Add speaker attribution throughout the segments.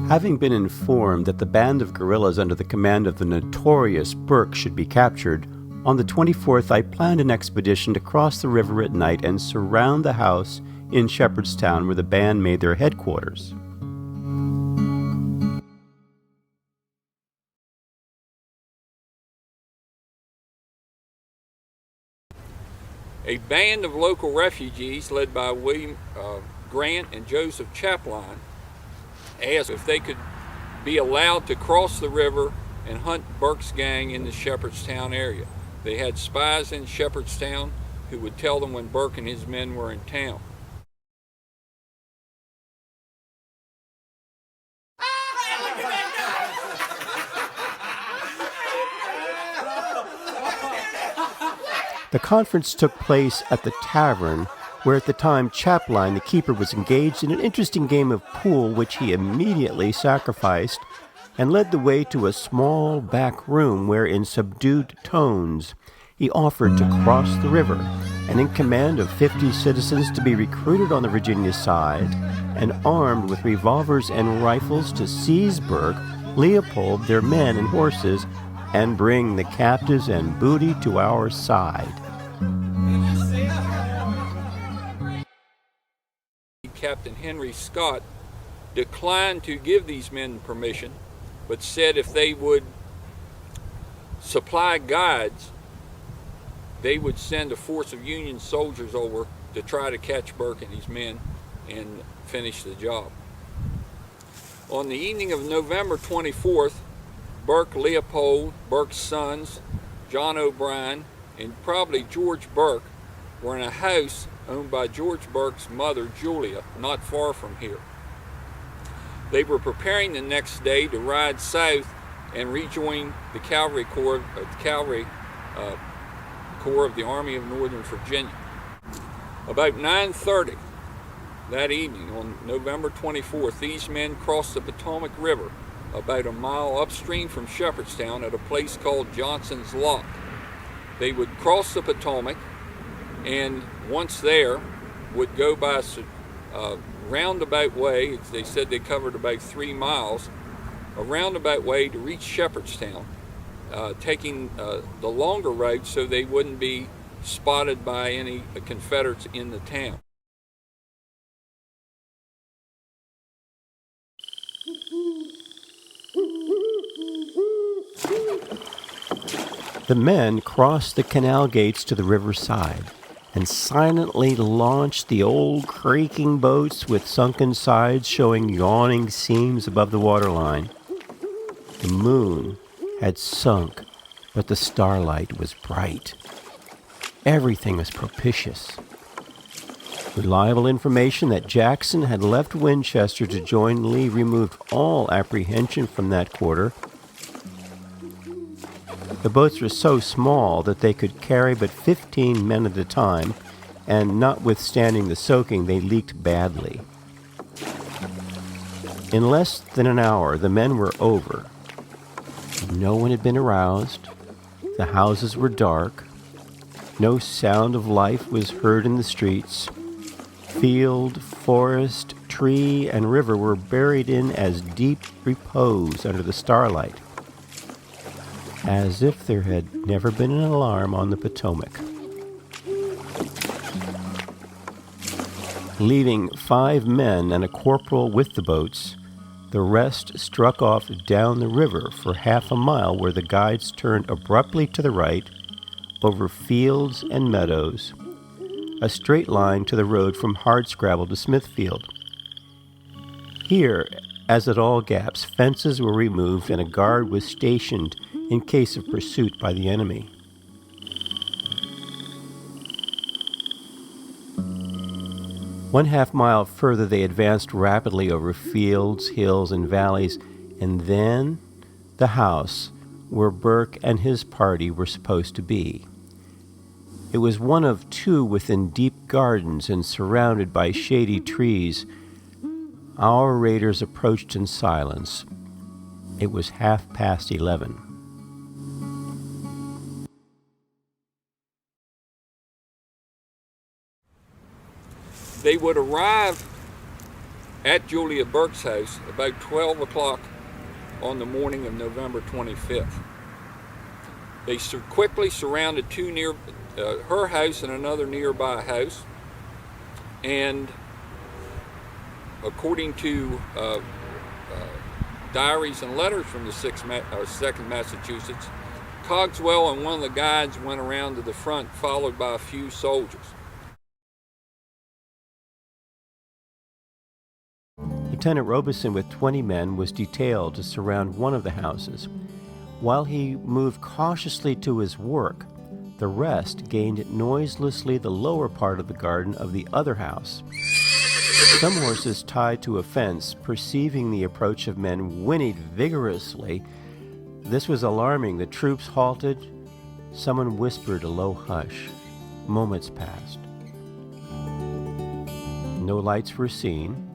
Speaker 1: Having been informed that the band of guerrillas under the command of the notorious Burke should be captured, on the 24th I planned an expedition to cross the river at night and surround the house in Shepherdstown where the band made their headquarters.
Speaker 2: A band of local refugees led by William Grant and Joseph Chaplin asked if they could be allowed to cross the river and hunt Burke's gang in the Shepherdstown area. They had spies in Shepherdstown who would tell them when Burke and his men were in town.
Speaker 1: The conference took place at the tavern, where at the time Chaplin, the keeper, was engaged in an interesting game of pool, which he immediately sacrificed, and led the way to a small back room where, in subdued tones, he offered to cross the river, and in command of 50 citizens to be recruited on the Virginia side, and armed with revolvers and rifles to seize Burke, Leopold, their men and horses, and bring the captives and booty to our side.
Speaker 2: Captain Henry Scott declined to give these men permission, but said if they would supply guides, they would send a force of Union soldiers over to try to catch Burke and his men and finish the job. On the evening of November 24th, Burke, Leopold, Burke's sons, John O'Brien, and probably George Burke were in a house owned by George Burke's mother, Julia, not far from here. They were preparing the next day to ride south and rejoin the cavalry corps of the Army of Northern Virginia. About 9:30 that evening on November 24th, these men crossed the Potomac River about a mile upstream from Shepherdstown at a place called Johnson's Lock. They would cross the Potomac and once there would go by a roundabout way. They said they covered about 3 miles, a roundabout way to reach Shepherdstown, taking the longer route so they wouldn't be spotted by any Confederates in the town.
Speaker 1: The men crossed the canal gates to the riverside and silently launched the old creaking boats with sunken sides showing yawning seams above the waterline. The moon had sunk, but the starlight was bright. Everything was propitious. Reliable information that Jackson had left Winchester to join Lee removed all apprehension from that quarter. The boats were so small that they could carry but 15 men at a time, and notwithstanding the soaking, they leaked badly. In less than an hour, the men were over. No one had been aroused. The houses were dark. No sound of life was heard in the streets. Field, forest, tree, and river were buried in as deep repose under the starlight, as if there had never been an alarm on the Potomac. Leaving 5 men and a corporal with the boats, the rest struck off down the river for half a mile, where the guides turned abruptly to the right, over fields and meadows, a straight line to the road from Hardscrabble to Smithfield. Here, as at all gaps, fences were removed and a guard was stationed in case of pursuit by the enemy. One half-mile further, they advanced rapidly over fields, hills, and valleys, and then the house where Burke and his party were supposed to be. It was one of 2 within deep gardens and surrounded by shady trees. Our raiders approached in silence. It was 11:30.
Speaker 2: They would arrive at Julia Burke's house about 12 o'clock on the morning of November 25th. They quickly surrounded her house and another nearby house, and according to diaries and letters from the 2nd Massachusetts, Cogswell and one of the guides went around to the front, followed by a few soldiers.
Speaker 1: Lieutenant Robeson, with 20 men, was detailed to surround one of the houses. While he moved cautiously to his work, the rest gained noiselessly the lower part of the garden of the other house. Some horses tied to a fence, perceiving the approach of men, whinnied vigorously. This was alarming. The troops halted. Someone whispered a low hush. Moments passed. No lights were seen.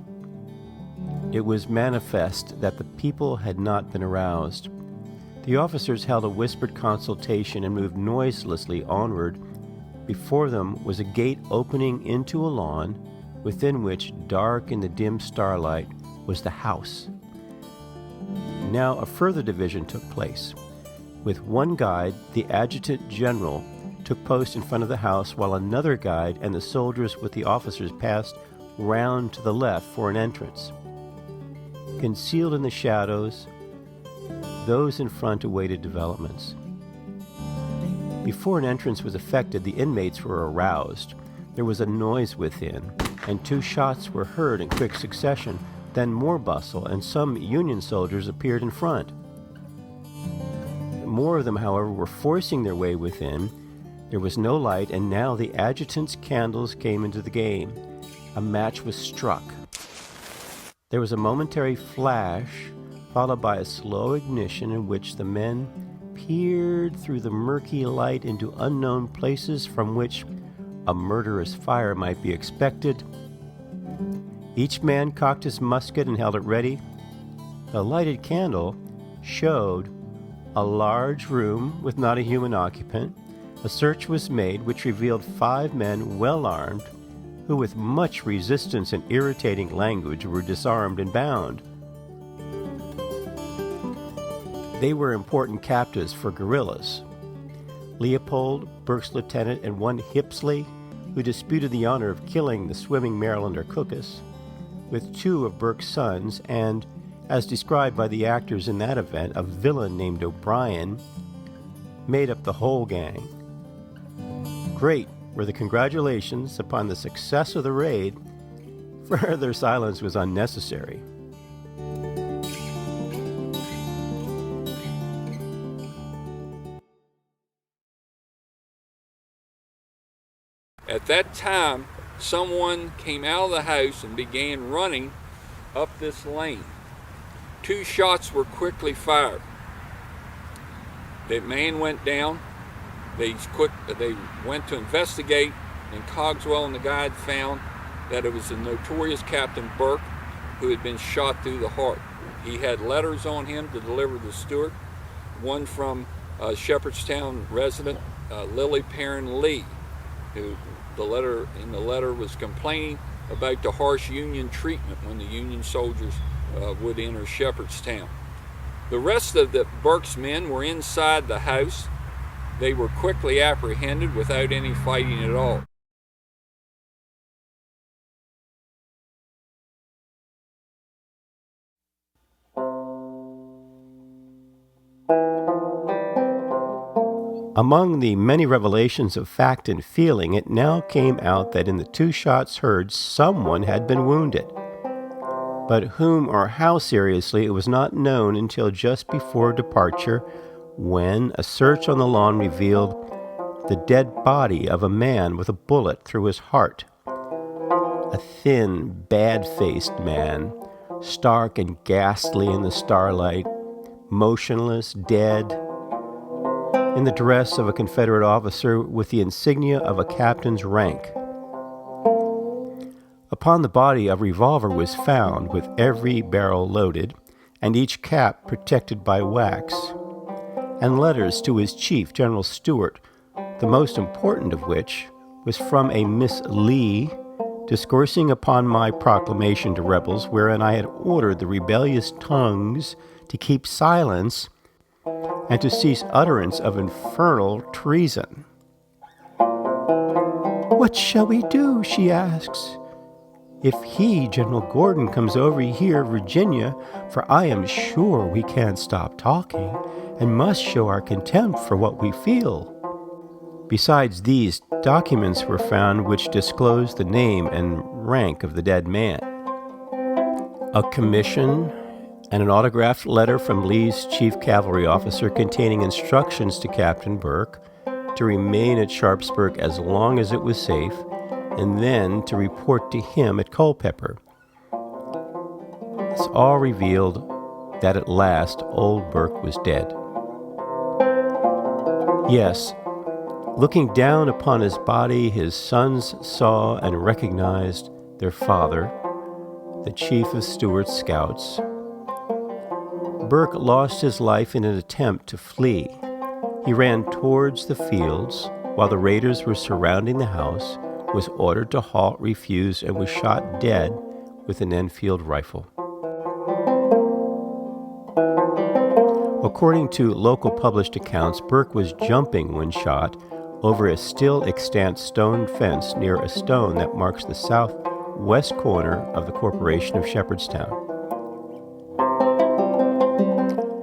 Speaker 1: It was manifest that the people had not been aroused. The officers held a whispered consultation and moved noiselessly onward. Before them was a gate opening into a lawn, within which, dark in the dim starlight, was the house. Now a further division took place. With one guide, the adjutant general took post in front of the house, while another guide and the soldiers with the officers passed round to the left for an entrance. Concealed in the shadows, those in front awaited developments. Before an entrance was effected, the inmates were aroused. There was a noise within, and 2 shots were heard in quick succession. Then more bustle, and some Union soldiers appeared in front. More of them, however, were forcing their way within. There was no light, and now the adjutant's candles came into the game. A match was struck. There was a momentary flash, followed by a slow ignition in which the men peered through the murky light into unknown places from which a murderous fire might be expected. Each man cocked his musket and held it ready. The lighted candle showed a large room with not a human occupant. A search was made which revealed 5 men well armed, who with much resistance and irritating language were disarmed and bound. They were important captives for guerrillas. Leopold, Burke's lieutenant, and one Hipsley, who disputed the honor of killing the swimming Marylander Cookus, with 2 of Burke's sons, and, as described by the actors in that event, a villain named O'Brien, made up the whole gang. Great were the congratulations upon the success of the raid. Further silence was unnecessary.
Speaker 2: At that time, someone came out of the house and began running up this lane. 2 shots were quickly fired. That man went down. They went to investigate, and Cogswell and the guide found that it was the notorious Captain Burke, who had been shot through the heart. He had letters on him to deliver to Stewart, one from Shepherdstown resident Lily Perrin Lee, who in the letter was complaining about the harsh Union treatment when the Union soldiers would enter Shepherdstown. The rest of Burke's men were inside the house. They were quickly apprehended without any fighting at all.
Speaker 1: Among the many revelations of fact and feeling, it now came out that in the 2 shots heard, someone had been wounded. But whom or how seriously, it was not known until just before departure, when a search on the lawn revealed the dead body of a man with a bullet through his heart. A thin, bad-faced man, stark and ghastly in the starlight, motionless, dead, in the dress of a Confederate officer with the insignia of a captain's rank. Upon the body a revolver was found, with every barrel loaded, and each cap protected by wax, and letters to his chief, General Stewart, the most important of which was from a Miss Lee, discoursing upon my proclamation to rebels, wherein I had ordered the rebellious tongues to keep silence and to cease utterance of infernal treason. "What shall we do?" she asks. "If he, General Gordon, comes over here, Virginia, for I am sure we can't stop talking, and must show our contempt for what we feel." Besides these, documents were found which disclosed the name and rank of the dead man. A commission and an autographed letter from Lee's chief cavalry officer containing instructions to Captain Burke to remain at Sharpsburg as long as it was safe, and then to report to him at Culpeper. This all revealed that at last old Burke was dead. Yes, looking down upon his body, his sons saw and recognized their father, the chief of Stewart's scouts. Burke lost his life in an attempt to flee. He ran towards the fields while the raiders were surrounding the house, was ordered to halt, refused, and was shot dead with an Enfield rifle. According to local published accounts, Burke was jumping when shot over a still extant stone fence near a stone that marks the southwest corner of the corporation of Shepherdstown.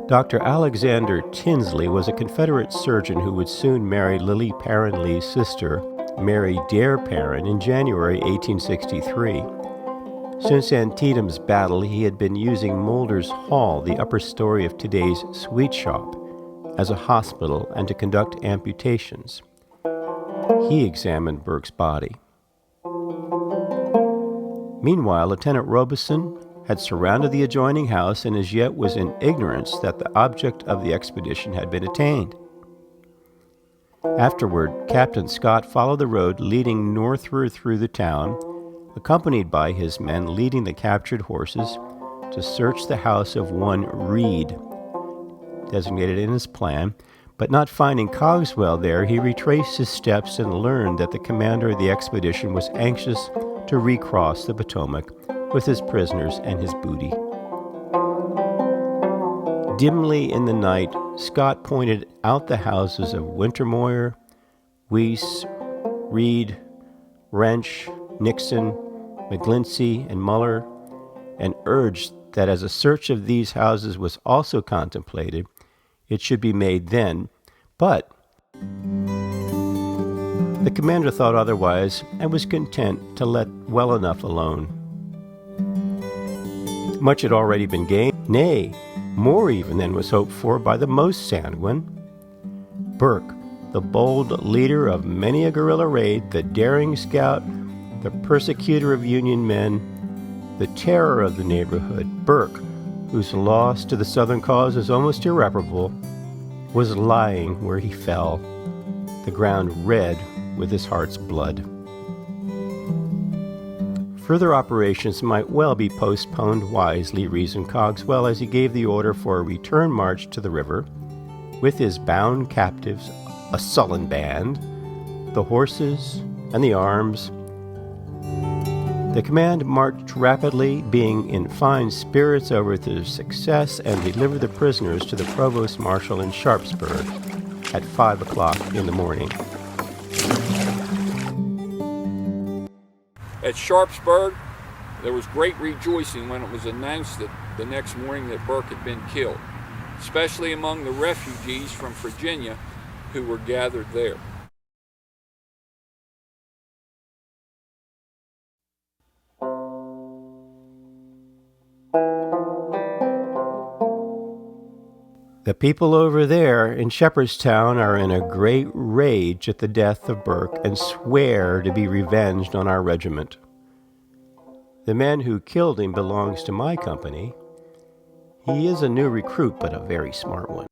Speaker 1: Dr. Alexander Tinsley was a Confederate surgeon who would soon marry Lily Perrin Lee's sister, Mary Dare Perrin, in January 1863. Since Antietam's battle, he had been using Mulder's Hall, the upper story of today's sweet shop, as a hospital and to conduct amputations. He examined Burke's body. Meanwhile, Lieutenant Robeson had surrounded the adjoining house and as yet was in ignorance that the object of the expedition had been attained. Afterward, Captain Scott followed the road leading northward through the town, accompanied by his men leading the captured horses, to search the house of one Reed, designated in his plan, but not finding Cogswell there, he retraced his steps and learned that the commander of the expedition was anxious to recross the Potomac with his prisoners and his booty. Dimly in the night, Scott pointed out the houses of Wintermoyer, Weiss, Reed, Wrench, Nixon, McGlinchey, and Muller, and urged that as a search of these houses was also contemplated, it should be made then, but the commander thought otherwise and was content to let well enough alone. Much had already been gained, nay, more even than was hoped for by the most sanguine. Burke, the bold leader of many a guerrilla raid, the daring scout, the persecutor of Union men, the terror of the neighborhood, Burke, whose loss to the Southern cause is almost irreparable, was lying where he fell, the ground red with his heart's blood. Further operations might well be postponed wisely, reasoned Cogswell, as he gave the order for a return march to the river, with his bound captives, a sullen band, the horses, and the arms. The command marched rapidly, being in fine spirits over their success, and delivered the prisoners to the provost marshal in Sharpsburg at 5 o'clock in the morning.
Speaker 2: At Sharpsburg, there was great rejoicing when it was announced that the next morning that Burke had been killed, especially among the refugees from Virginia who were gathered there.
Speaker 1: The people over there in Shepherdstown are in a great rage at the death of Burke and swear to be revenged on our regiment. The man who killed him belongs to my company. He is a new recruit, but a very smart one.